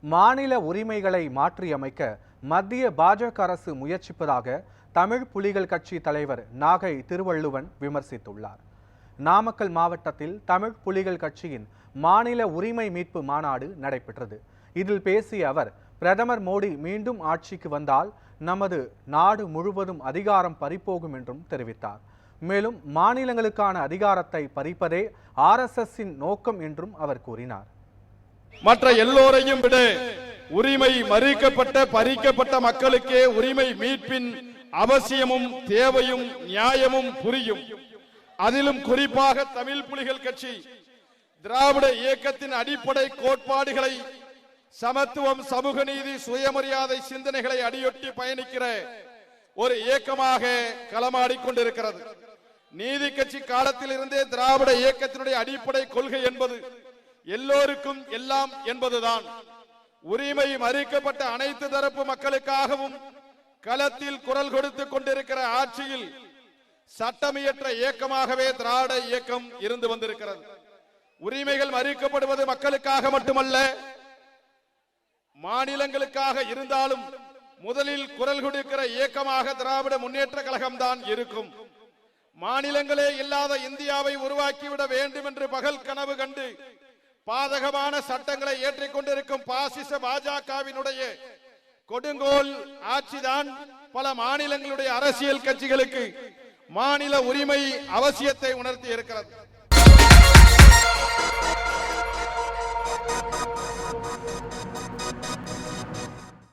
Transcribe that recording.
மாநில உரிமைகளை மாற்றியமைக்க மத்திய பாஜக அரசு முயற்சிப்பதாக தமிழ் புலிகள் கட்சி தலைவர் நாகை திருவள்ளுவன் விமர்சித்துள்ளார். நாமக்கல் மாவட்டத்தில் தமிழ் புலிகள் கட்சியின் மாநில உரிமை மீட்பு மாநாடு நடைபெற்றது. இதில் பேசிய அவர், பிரதமர் மோடி மீண்டும் ஆட்சிக்கு வந்தால் நமது நாடு முழுவதும் அதிகாரம் பறிபோகும் என்றும் தெரிவித்தார். மேலும் மாநிலங்களுக்கான அதிகாரத்தை பறிப்பதே RSSஇன் நோக்கம் என்றும் அவர் கூறினார். மற்ற எல்லோரையும் விட உரிமை மறுக்கப்பட்ட பறிக்கப்பட்ட மக்களுக்கே உரிமை மீட்பின் அவசியமும் தேவையும் நியாயமும் புரியும். அதிலும் குறிப்பாக தமிழ் புலிகள் கட்சி திராவிட இயக்கத்தின் அடிப்படை கோட்பாடுகளை, சமத்துவம், சமூக நீதி, சுயமரியாதை சிந்தனைகளை அடியொட்டி பயணிக்கிற ஒரு இயக்கமாக களமாடிக்கொண்டிருக்கிறது. நீதி கட்சி காலத்தில் இருந்தே திராவிட இயக்கத்தினுடைய அடிப்படை கொள்கை என்பது எல்லோருக்கும் எல்லாம் என்பதுதான். உரிமை மறுக்கப்பட்ட அனைத்து தரப்பு மக்களுக்காகவும் களத்தில் குரல் கொடுத்துக் கொண்டிருக்கிற ஆட்சியில் சட்டமியற்ற இயக்கமாகவே திராவிட இயக்கம் இருந்து வந்திருக்கிறது. உரிமைகள் மறுக்கப்படுவது மக்களுக்காக மட்டுமல்ல, மாநிலங்களுக்காக இருந்தாலும் முதலில் குரல் கொடுக்கிற இயக்கமாக திராவிட முன்னேற்ற கழகம் தான் இருக்கும். மாநிலங்களே இல்லாத இந்தியாவை உருவாக்கிவிட வேண்டும் என்று பகல் கனவு கண்டு பாதகமான சட்டங்களை ஏற்றிக்கொண்டிருக்கும் பாசிச பாஜகவினுடைய கொடுங்கோல் ஆட்சிதான் பல மாநிலங்களுடைய அரசியல் கட்சிகளுக்கு மாநில உரிமை அவசியத்தை உணர்த்தி இருக்கிறது.